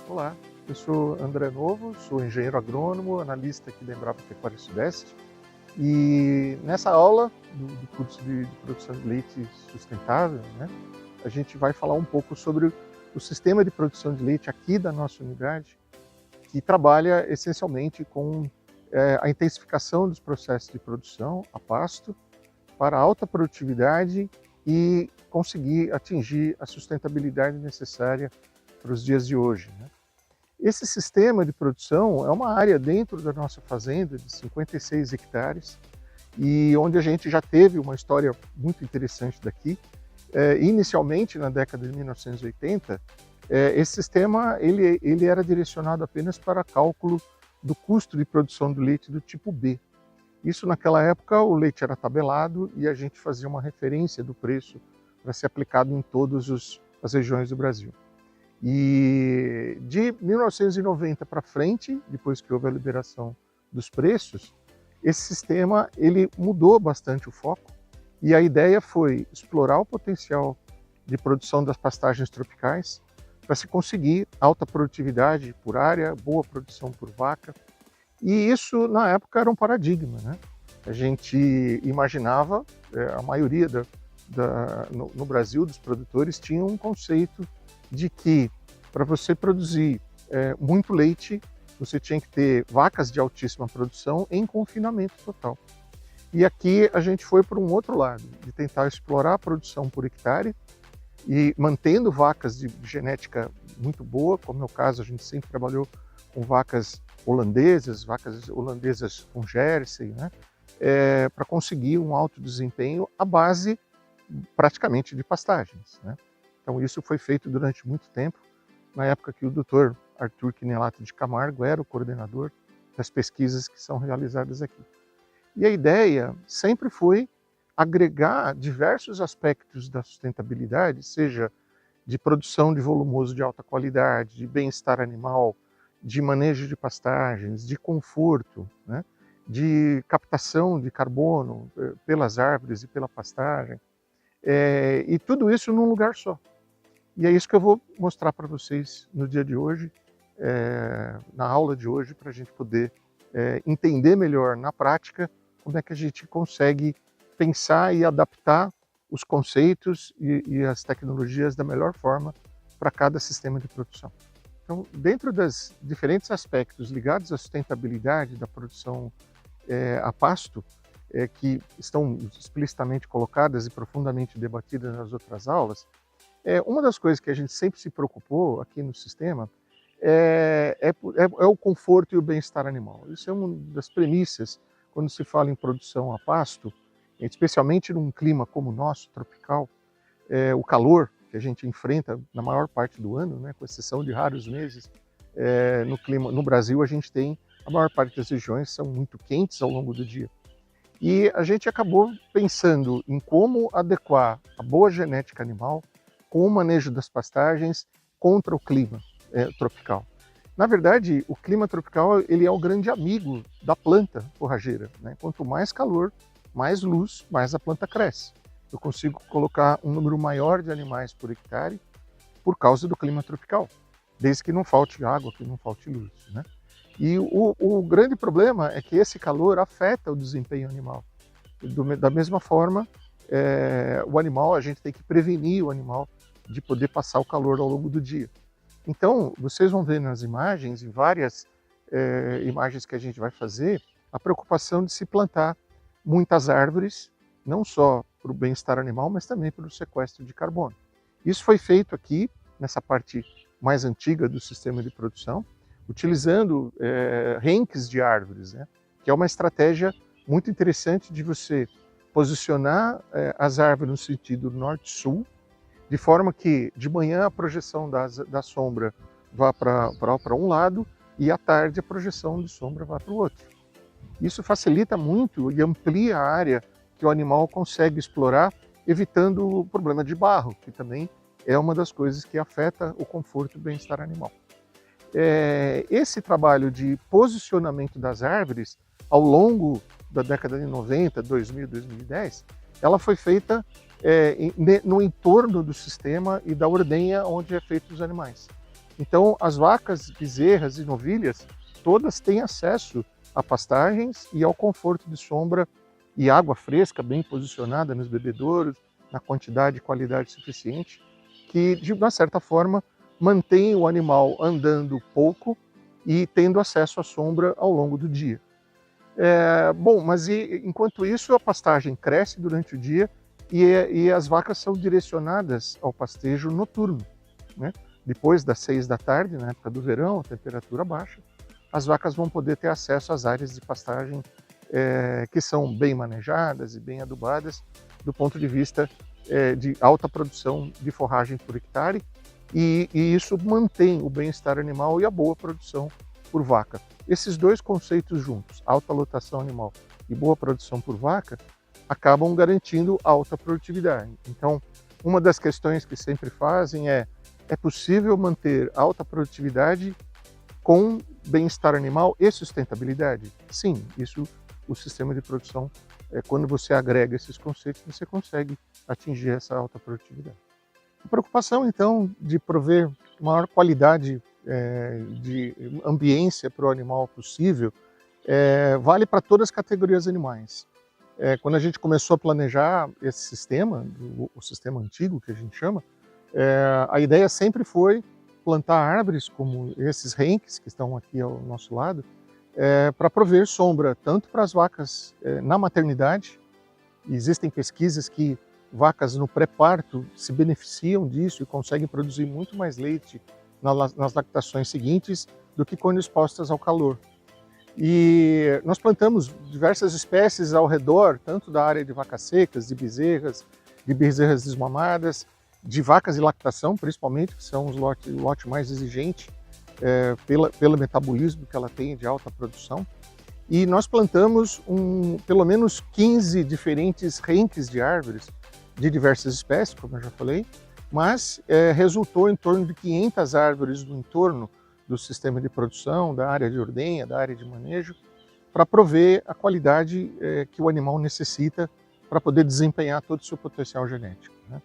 Olá, eu sou André Novo, sou engenheiro agrônomo, analista aqui da Embrapa Pecuária Sudeste. E nessa aula do curso de produção de leite sustentável, a gente vai falar um pouco sobre o sistema de produção de leite aqui da nossa unidade, que trabalha essencialmente com a intensificação dos processos de produção a pasto para alta produtividade e conseguir atingir a sustentabilidade necessária para os dias de hoje. Esse sistema de produção é uma área dentro da nossa fazenda de 56 hectares e onde a gente já teve uma história muito interessante daqui. Inicialmente, na década de 1980, esse sistema ele era direcionado apenas para cálculo do custo de produção do leite do tipo B. Isso, naquela época, o leite era tabelado e a gente fazia uma referência do preço para ser aplicado em todas as regiões do Brasil. E de 1990 para frente, depois que houve a liberação dos preços, esse sistema ele mudou bastante o foco e a ideia foi explorar o potencial de produção das pastagens tropicais para se conseguir alta produtividade por área, boa produção por vaca. E isso, na época, era um paradigma. A gente imaginava, a maioria no Brasil dos produtores tinha um conceito de que para você produzir muito leite, você tinha que ter vacas de altíssima produção em confinamento total. E aqui a gente foi para um outro lado, de tentar explorar a produção por hectare e mantendo vacas de genética muito boa, como é o caso, a gente sempre trabalhou com vacas holandesas com Jersey, para conseguir um alto desempenho à base praticamente de pastagens. Então isso foi feito durante muito tempo, na época que o Dr. Arthur Quinelato de Camargo era o coordenador das pesquisas que são realizadas aqui. E a ideia sempre foi agregar diversos aspectos da sustentabilidade, seja de produção de volumoso de alta qualidade, de bem-estar animal, de manejo de pastagens, de conforto, de captação de carbono pelas árvores e pela pastagem, e tudo isso num lugar só. E é isso que eu vou mostrar para vocês no dia de hoje, na aula de hoje, para a gente poder entender melhor na prática como é que a gente consegue pensar e adaptar os conceitos e as tecnologias da melhor forma para cada sistema de produção. Então, dentro dos diferentes aspectos ligados à sustentabilidade da produção a pasto, que estão explicitamente colocadas e profundamente debatidas nas outras aulas, uma das coisas que a gente sempre se preocupou aqui no sistema é o conforto e o bem-estar animal. Isso é uma das premissas quando se fala em produção a pasto, especialmente num clima como o nosso, tropical. O calor que a gente enfrenta na maior parte do ano, com exceção de raros meses, no Brasil a gente tem, a maior parte das regiões são muito quentes ao longo do dia. E a gente acabou pensando em como adequar a boa genética animal com o manejo das pastagens contra o clima tropical. Na verdade, o clima tropical ele é o grande amigo da planta forrageira. Quanto mais calor, mais luz, mais a planta cresce. Eu consigo colocar um número maior de animais por hectare por causa do clima tropical, desde que não falte água, que não falte luz. E o grande problema é que esse calor afeta o desempenho animal. Da mesma forma, o animal, a gente tem que prevenir o animal de poder passar o calor ao longo do dia. Então, vocês vão ver nas imagens, em várias imagens que a gente vai fazer, a preocupação de se plantar muitas árvores, não só para o bem-estar animal, mas também para o sequestro de carbono. Isso foi feito aqui, nessa parte mais antiga do sistema de produção, utilizando renques de árvores, que é uma estratégia muito interessante de você posicionar as árvores no sentido norte-sul, de forma que de manhã a projeção da sombra vá para um lado e à tarde a projeção de sombra vá para o outro. Isso facilita muito e amplia a área que o animal consegue explorar, evitando o problema de barro, que também é uma das coisas que afeta o conforto e o bem-estar animal. Esse trabalho de posicionamento das árvores ao longo da década de 90, 2000, 2010, ela foi feita no entorno do sistema e da ordenha onde é feito os animais. Então, as vacas, bezerras e novilhas, todas têm acesso a pastagens e ao conforto de sombra e água fresca, bem posicionada nos bebedouros, na quantidade e qualidade suficiente, que, de uma certa forma, mantém o animal andando pouco e tendo acesso à sombra ao longo do dia. Bom, mas enquanto isso, a pastagem cresce durante o dia e as vacas são direcionadas ao pastejo noturno, né? Depois das 6 da tarde, na época do verão, a temperatura baixa, as vacas vão poder ter acesso às áreas de pastagem que são bem manejadas e bem adubadas do ponto de vista de alta produção de forragem por hectare, e isso mantém o bem-estar animal e a boa produção por vaca. Esses dois conceitos juntos, alta lotação animal e boa produção por vaca, acabam garantindo alta produtividade. Então, uma das questões que sempre fazem é possível manter alta produtividade com bem-estar animal e sustentabilidade? Sim, isso o sistema de produção, quando você agrega esses conceitos, você consegue atingir essa alta produtividade. A preocupação, então, de prover maior qualidade de ambiência para o animal possível, vale para todas as categorias animais. Quando a gente começou a planejar esse sistema, o sistema antigo que a gente chama, a ideia sempre foi plantar árvores como esses renques que estão aqui ao nosso lado, para prover sombra tanto para as vacas na maternidade. Existem pesquisas que vacas no pré-parto se beneficiam disso e conseguem produzir muito mais leite nas lactações seguintes do que quando expostas ao calor. E nós plantamos diversas espécies ao redor, tanto da área de vacas secas, de bezerras desmamadas, de vacas de lactação, principalmente, que são o lote mais exigente pelo metabolismo que ela tem de alta produção. E nós plantamos pelo menos 15 diferentes renques de árvores de diversas espécies, como eu já falei, mas resultou em torno de 500 árvores no entorno do sistema de produção, da área de ordenha, da área de manejo, para prover a qualidade que o animal necessita para poder desempenhar todo o seu potencial genético, né?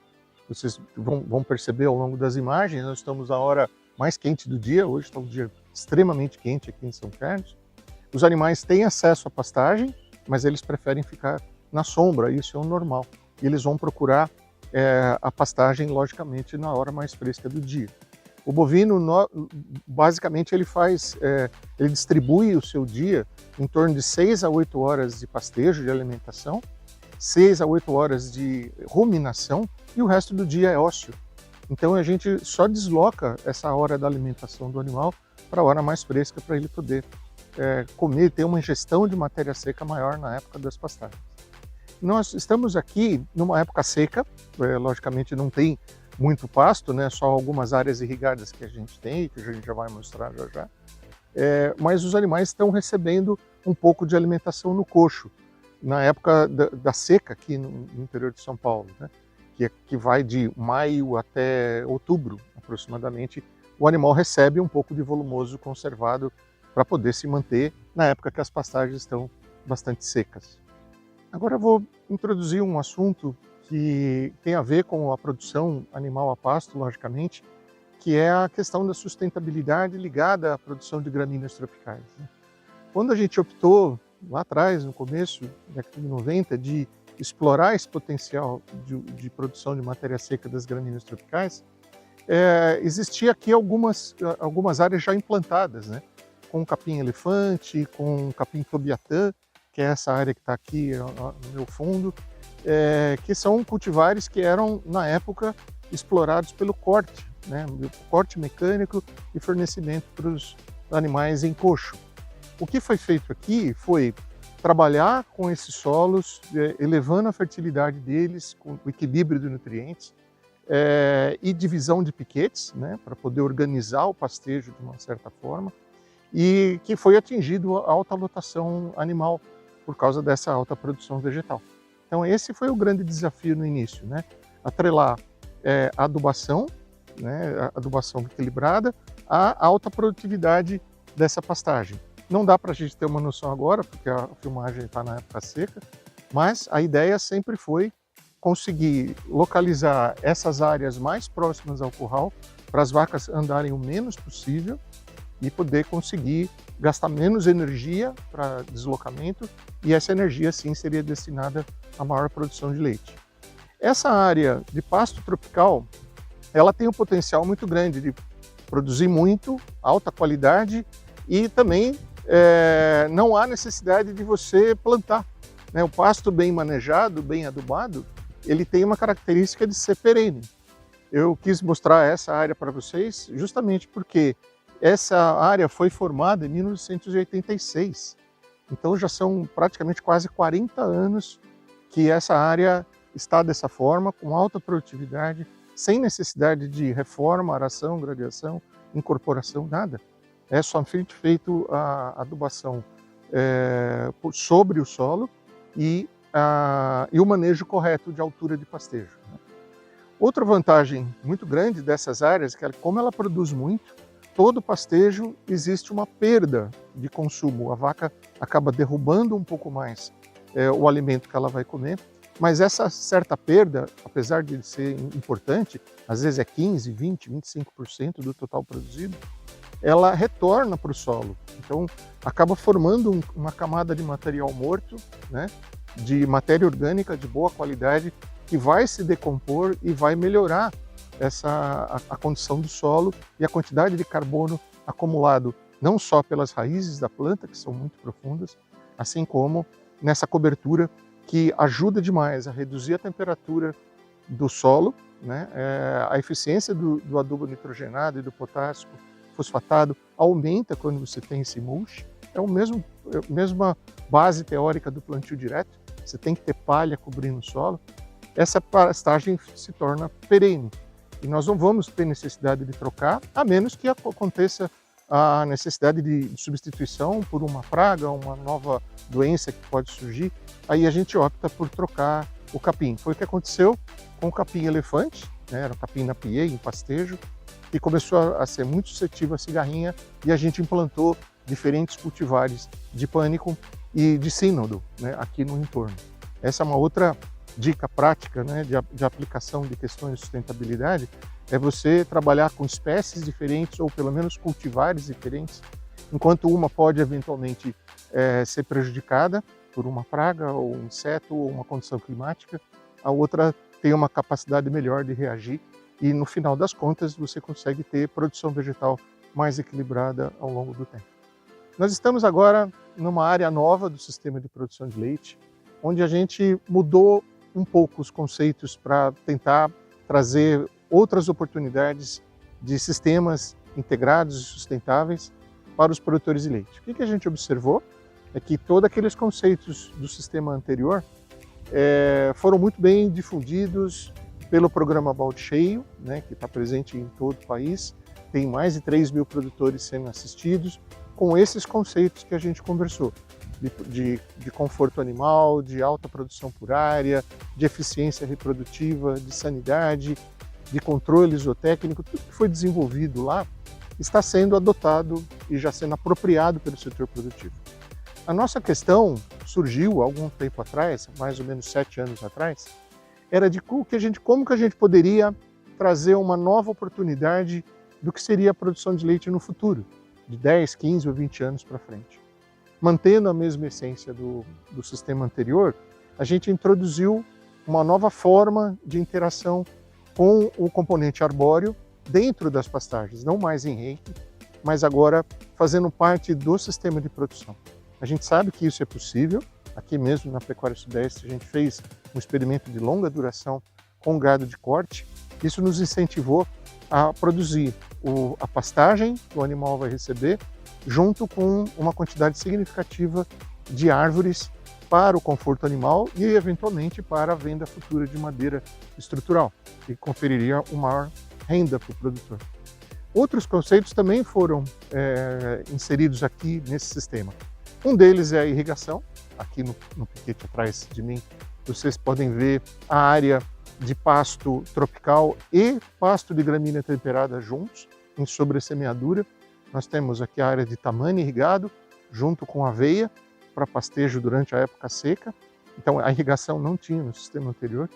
Vocês vão perceber ao longo das imagens, nós estamos na hora mais quente do dia, hoje está um dia extremamente quente aqui em São Carlos. Os animais têm acesso à pastagem, mas eles preferem ficar na sombra, isso é o normal. E eles vão procurar a pastagem, logicamente, na hora mais fresca do dia. O bovino, basicamente, ele distribui o seu dia em torno de 6 a 8 horas de pastejo, de alimentação, 6 a 8 horas de ruminação, e o resto do dia é ócio. Então a gente só desloca essa hora da alimentação do animal para a hora mais fresca, para ele poder comer, ter uma ingestão de matéria seca maior na época das pastagens. Nós estamos aqui numa época seca, logicamente não tem muito pasto, né? Só algumas áreas irrigadas que a gente tem, que a gente já vai mostrar já. Mas os animais estão recebendo um pouco de alimentação no coxo, na época da seca aqui no interior de São Paulo, né? Que vai de maio até outubro, aproximadamente. O animal recebe um pouco de volumoso conservado para poder se manter na época que as pastagens estão bastante secas. Agora eu vou introduzir um assunto que tem a ver com a produção animal a pasto, logicamente, que é a questão da sustentabilidade ligada à produção de gramíneas tropicais, né? Quando a gente optou, lá atrás, no começo da década de 90, de explorar esse potencial de produção de matéria seca das gramíneas tropicais, existia aqui algumas áreas já implantadas, né? Com capim-elefante, com capim-tobiatã, que é essa área que está aqui no meu fundo, que são cultivares que eram, na época, explorados pelo corte, né? Corte mecânico e fornecimento para os animais em coxo. O que foi feito aqui foi trabalhar com esses solos, elevando a fertilidade deles, com o equilíbrio de nutrientes, e divisão de piquetes, né? Para poder organizar o pastejo de uma certa forma, e que foi atingido a alta lotação animal por causa dessa alta produção vegetal. Então esse foi o grande desafio no início, né? Atrelar a adubação, né? A adubação equilibrada, à alta produtividade dessa pastagem. Não dá para a gente ter uma noção agora, porque a filmagem está na época seca, mas a ideia sempre foi conseguir localizar essas áreas mais próximas ao curral para as vacas andarem o menos possível e poder conseguir gastar menos energia para deslocamento, e essa energia sim seria destinada à maior produção de leite. Essa área de pasto tropical, ela tem um potencial muito grande de produzir muito, alta qualidade, e também não há necessidade de você plantar, né? O pasto bem manejado, bem adubado, ele tem uma característica de ser perene. Eu quis mostrar essa área para vocês justamente porque essa área foi formada em 1986. Então já são praticamente quase 40 anos que essa área está dessa forma, com alta produtividade, sem necessidade de reforma, aração, gradeação, incorporação, nada. É somente feito a adubação sobre o solo e o manejo correto de altura de pastejo. Outra vantagem muito grande dessas áreas é que, como ela produz muito, todo pastejo existe uma perda de consumo. A vaca acaba derrubando um pouco mais o alimento que ela vai comer, mas essa certa perda, apesar de ser importante, às vezes é 15, 20, 25% do total produzido, ela retorna para o solo. Então, acaba formando uma camada de material morto, né, de matéria orgânica de boa qualidade, que vai se decompor e vai melhorar a condição do solo e a quantidade de carbono acumulado, não só pelas raízes da planta, que são muito profundas, assim como nessa cobertura que ajuda demais a reduzir a temperatura do solo, né? A eficiência do adubo nitrogenado e do potássico fosfatado aumenta quando você tem esse mulch. É a mesma base teórica do plantio direto, você tem que ter palha cobrindo o solo. Essa pastagem se torna perene e nós não vamos ter necessidade de trocar, a menos que aconteça a necessidade de substituição por uma praga, uma nova doença que pode surgir. Aí a gente opta por trocar o capim. Foi o que aconteceu com o capim elefante, né? Era o capim na pie, em pastejo, e começou a ser muito suscetível à cigarrinha, e a gente implantou diferentes cultivares de pânico e de sínodo, né, aqui no entorno. Essa é uma outra dica prática, né, de aplicação de questões de sustentabilidade, é você trabalhar com espécies diferentes ou pelo menos cultivares diferentes, enquanto uma pode eventualmente ser prejudicada por uma praga ou um inseto ou uma condição climática, a outra tem uma capacidade melhor de reagir e no final das contas você consegue ter produção vegetal mais equilibrada ao longo do tempo. Nós estamos agora numa área nova do sistema de produção de leite, onde a gente mudou um pouco os conceitos para tentar trazer outras oportunidades de sistemas integrados e sustentáveis para os produtores de leite. O que a gente observou é que todos aqueles conceitos do sistema anterior foram muito bem difundidos pelo programa Balde Cheio, né, que está presente em todo o país, tem mais de 3 mil produtores sendo assistidos com esses conceitos que a gente conversou. De conforto animal, de alta produção por área, de eficiência reprodutiva, de sanidade, de controle zootécnico, tudo que foi desenvolvido lá está sendo adotado e já sendo apropriado pelo setor produtivo. A nossa questão surgiu há algum tempo atrás, mais ou menos 7 anos atrás, era de como que a gente poderia trazer uma nova oportunidade do que seria a produção de leite no futuro, de 10, 15 ou 20 anos para frente. Mantendo a mesma essência do sistema anterior, a gente introduziu uma nova forma de interação com o componente arbóreo dentro das pastagens, não mais em reiki, mas agora fazendo parte do sistema de produção. A gente sabe que isso é possível. Aqui mesmo na Pecuária Sudeste a gente fez um experimento de longa duração com gado de corte. Isso nos incentivou a produzir a pastagem que o animal vai receber, junto com uma quantidade significativa de árvores para o conforto animal e, eventualmente, para a venda futura de madeira estrutural, que conferiria uma maior renda para o produtor. Outros conceitos também foram inseridos aqui nesse sistema. Um deles é a irrigação. Aqui no piquete atrás de mim, vocês podem ver a área de pasto tropical e pasto de gramínea temperada juntos, em sobressemeadura. Nós temos aqui a área de tamanho irrigado, junto com aveia, para pastejo durante a época seca. Então a irrigação não tinha no sistema anterior,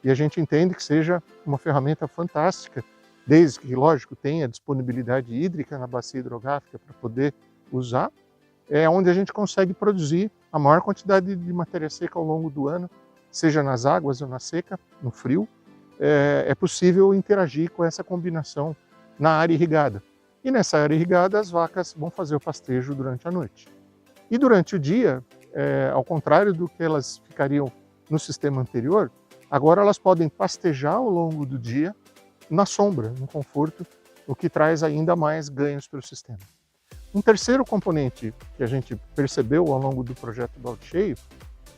e a gente entende que seja uma ferramenta fantástica desde que, lógico, tenha disponibilidade hídrica na bacia hidrográfica para poder usar, é onde a gente consegue produzir a maior quantidade de matéria seca ao longo do ano, seja nas águas ou na seca, no frio. É possível interagir com essa combinação na área irrigada. E nessa área irrigada, as vacas vão fazer o pastejo durante a noite. E durante o dia, ao contrário do que elas ficariam no sistema anterior, agora elas podem pastejar ao longo do dia na sombra, no conforto, o que traz ainda mais ganhos para o sistema. Um terceiro componente que a gente percebeu ao longo do projeto Balde Cheio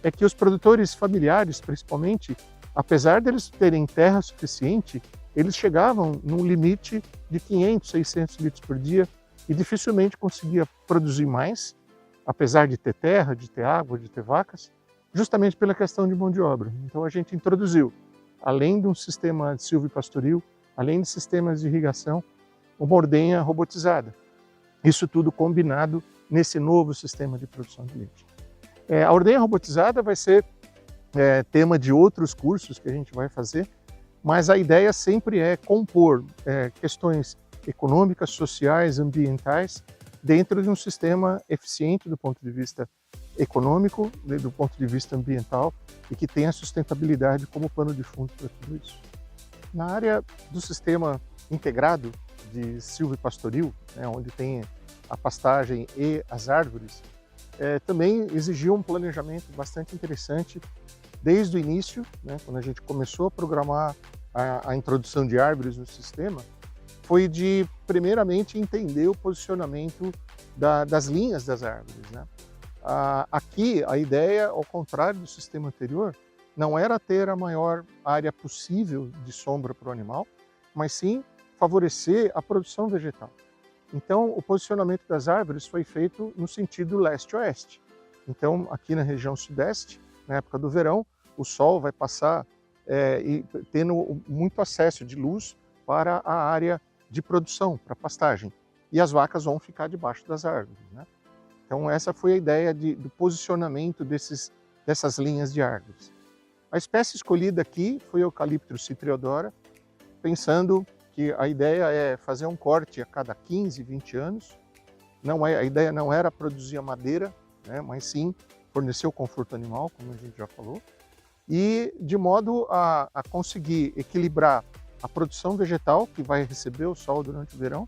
é que os produtores familiares, principalmente, apesar deles terem terra suficiente, eles chegavam num limite de 500, 600 litros por dia e dificilmente conseguia produzir mais, apesar de ter terra, de ter água, de ter vacas, justamente pela questão de mão de obra. Então a gente introduziu, além de um sistema de silvopastoril, além de sistemas de irrigação, uma ordenha robotizada. Isso tudo combinado nesse novo sistema de produção de leite. A ordenha robotizada vai ser tema de outros cursos que a gente vai fazer, mas a ideia sempre é compor questões econômicas, sociais, ambientais, dentro de um sistema eficiente do ponto de vista econômico, do ponto de vista ambiental, e que tenha sustentabilidade como pano de fundo para tudo isso. Na área do sistema integrado de silvopastoril, onde tem a pastagem e as árvores, também exigiu um planejamento bastante interessante desde o início, quando a gente começou a programar a introdução de árvores no sistema, foi de, primeiramente, entender o posicionamento das linhas das árvores. Aqui, a ideia, ao contrário do sistema anterior, não era ter a maior área possível de sombra para o animal, mas sim favorecer a produção vegetal. Então, o posicionamento das árvores foi feito no sentido leste-oeste. Então, aqui na região sudeste, na época do verão, o sol vai passar e tendo muito acesso de luz para a área de produção, para a pastagem. E as vacas vão ficar debaixo das árvores. Então, essa foi a ideia do posicionamento dessas linhas de árvores. A espécie escolhida aqui foi o Eucalyptus citriodora, pensando que a ideia é fazer um corte a cada 15, 20 anos. A ideia não era produzir a madeira, mas sim fornecer o conforto animal, como a gente já falou, e de modo a conseguir equilibrar a produção vegetal, que vai receber o sol durante o verão,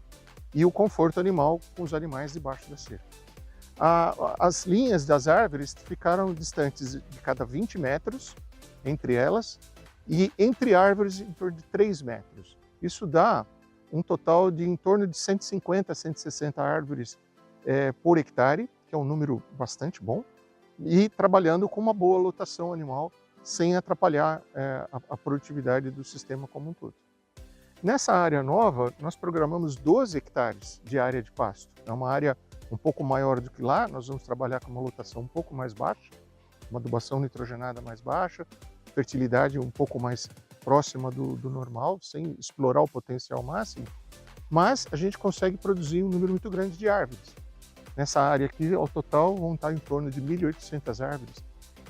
e o conforto animal com os animais debaixo da cerca. As linhas das árvores ficaram distantes de cada 20 metros entre elas, e entre árvores em torno de 3 metros. Isso dá um total de em torno de 150 a 160 árvores por hectare, que é um número bastante bom, e trabalhando com uma boa lotação animal, sem atrapalhar a produtividade do sistema como um todo. Nessa área nova, nós programamos 12 hectares de área de pasto. É uma área um pouco maior do que lá, nós vamos trabalhar com uma lotação um pouco mais baixa, uma adubação nitrogenada mais baixa, fertilidade um pouco mais próxima do normal, sem explorar o potencial máximo, mas a gente consegue produzir um número muito grande de árvores. Nessa área aqui, ao total, vão estar em torno de 1.800 árvores,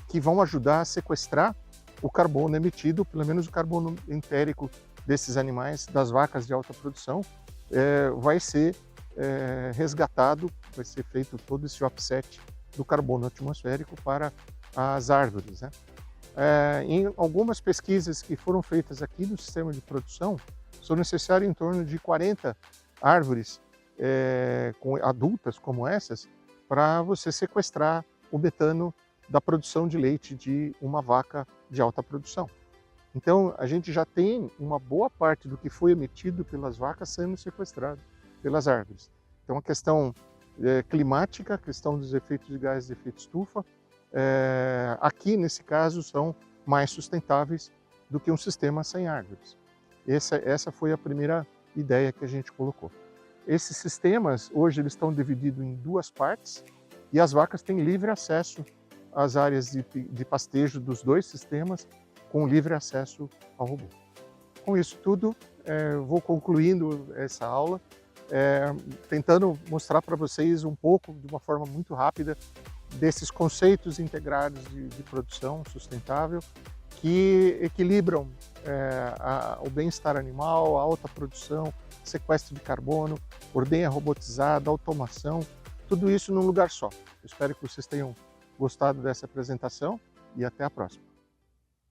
que vão ajudar a sequestrar o carbono emitido, pelo menos o carbono entérico desses animais, das vacas de alta produção, vai ser resgatado, vai ser feito todo esse offset do carbono atmosférico para as árvores. Em algumas pesquisas que foram feitas aqui no sistema de produção, são necessários em torno de 40 árvores adultas como essas, para você sequestrar o metano da produção de leite de uma vaca de alta produção. Então, a gente já tem uma boa parte do que foi emitido pelas vacas sendo sequestrado pelas árvores. Então, a questão climática, a questão dos efeitos de gases de efeito estufa, aqui, nesse caso, são mais sustentáveis do que um sistema sem árvores. Essa foi a primeira ideia que a gente colocou. Esses sistemas, hoje, eles estão divididos em duas partes e as vacas têm livre acesso às áreas de pastejo dos dois sistemas, com livre acesso ao robô. Com isso tudo, vou concluindo essa aula, tentando mostrar para vocês um pouco, de uma forma muito rápida, desses conceitos integrados de produção sustentável que equilibram o bem-estar animal, a alta produção, sequestro de carbono, ordenha robotizada, automação, tudo isso num lugar só. Eu espero que vocês tenham gostado dessa apresentação e até a próxima.